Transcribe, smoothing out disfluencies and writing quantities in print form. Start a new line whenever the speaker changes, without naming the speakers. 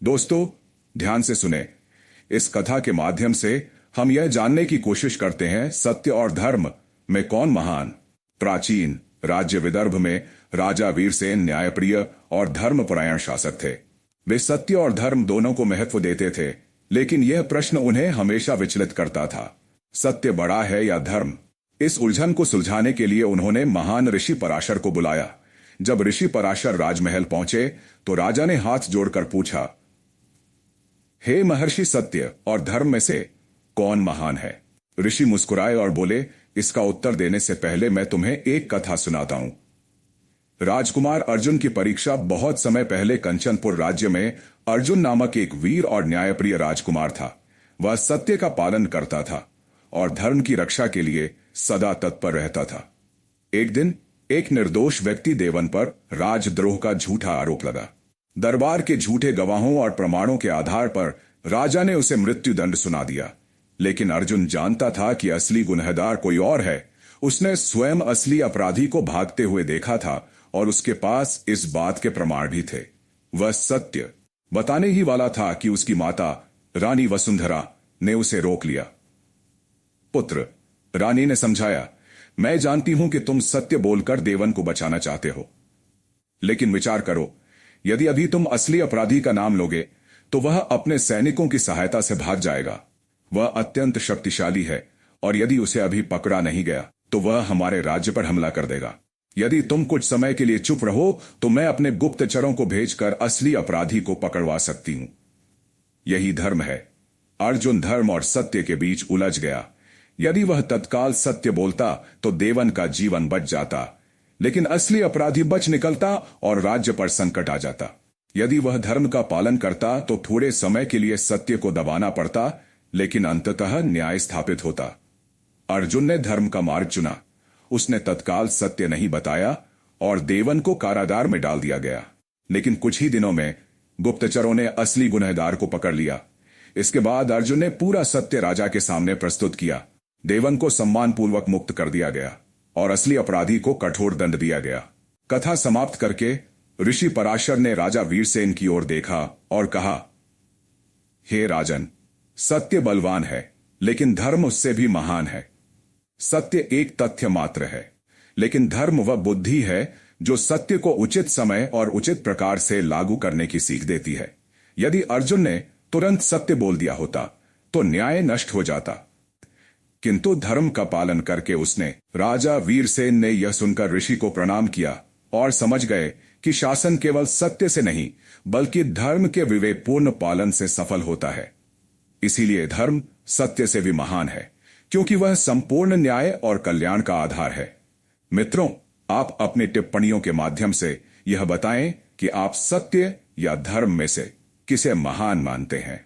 दोस्तों, ध्यान से सुने। इस कथा के माध्यम से हम यह जानने की कोशिश करते हैं सत्य और धर्म में कौन महान। प्राचीन राज्य विदर्भ में राजा वीरसेन न्यायप्रिय और धर्मपरायण शासक थे। वे सत्य और धर्म दोनों को महत्व देते थे, लेकिन यह प्रश्न उन्हें हमेशा विचलित करता था, सत्य बड़ा है या धर्म। इस उलझन को सुलझाने के लिए उन्होंने महान ऋषि पराशर को बुलाया। जब ऋषि पराशर राजमहल पहुंचे तो राजा ने हाथ जोड़कर पूछा, हे महर्षि, सत्य और धर्म में से कौन महान है? ऋषि मुस्कुराए और बोले, इसका उत्तर देने से पहले मैं तुम्हें एक कथा सुनाता हूं। राजकुमार अर्जुन की परीक्षा बहुत समय पहले कंचनपुर राज्य में अर्जुन नामक एक वीर और न्यायप्रिय राजकुमार था। वह सत्य का पालन करता था और धर्म की रक्षा के लिए सदा तत्पर रहता था। एक दिन एक निर्दोष व्यक्ति देवन पर राजद्रोह का झूठा आरोप लगा। दरबार के झूठे गवाहों और प्रमाणों के आधार पर राजा ने उसे मृत्युदंड सुना दिया। लेकिन अर्जुन जानता था कि असली गुनहगार कोई और है। उसने स्वयं असली अपराधी को भागते हुए देखा था और उसके पास इस बात के प्रमाण भी थे। वह सत्य बताने ही वाला था कि उसकी माता रानी वसुंधरा ने उसे रोक लिया। पुत्र, रानी ने समझाया, मैं जानती हूं कि तुम सत्य बोलकर देवन को बचाना चाहते हो, लेकिन विचार करो, यदि अभी तुम असली अपराधी का नाम लोगे तो वह अपने सैनिकों की सहायता से भाग जाएगा। वह अत्यंत शक्तिशाली है और यदि उसे अभी पकड़ा नहीं गया तो वह हमारे राज्य पर हमला कर देगा। यदि तुम कुछ समय के लिए चुप रहो तो मैं अपने गुप्तचरों को भेजकर असली अपराधी को पकड़वा सकती हूं। यही धर्म है। अर्जुन धर्म और सत्य के बीच उलझ गया। यदि वह तत्काल सत्य बोलता तो देवन का जीवन बच जाता, लेकिन असली अपराधी बच निकलता और राज्य पर संकट आ जाता। यदि वह धर्म का पालन करता तो थोड़े समय के लिए सत्य को दबाना पड़ता, लेकिन अंततः न्याय स्थापित होता। अर्जुन ने धर्म का मार्ग चुना। उसने तत्काल सत्य नहीं बताया और देवन को कारागार में डाल दिया गया। लेकिन कुछ ही दिनों में गुप्तचरों ने असली गुनहगार को पकड़ लिया। इसके बाद अर्जुन ने पूरा सत्य राजा के सामने प्रस्तुत किया। देवन को सम्मानपूर्वक मुक्त कर दिया गया और असली अपराधी को कठोर दंड दिया गया। कथा समाप्त करके ऋषि पराशर ने राजा वीरसेन की ओर देखा और कहा, हे राजन, सत्य बलवान है, लेकिन धर्म उससे भी महान है। सत्य एक तथ्य मात्र है, लेकिन धर्म वह बुद्धि है जो सत्य को उचित समय और उचित प्रकार से लागू करने की सीख देती है। यदि अर्जुन ने तुरंत सत्य बोल दिया होता तो न्याय नष्ट हो जाता, किंतु धर्म का पालन करके उसने। राजा वीरसेन ने यह सुनकर ऋषि को प्रणाम किया और समझ गए कि शासन केवल सत्य से नहीं बल्कि धर्म के विवेकपूर्ण पालन से सफल होता है। इसीलिए धर्म सत्य से भी महान है, क्योंकि वह संपूर्ण न्याय और कल्याण का आधार है। मित्रों, आप अपनी टिप्पणियों के माध्यम से यह बताएं कि आप सत्य या धर्म में से किसे महान मानते हैं।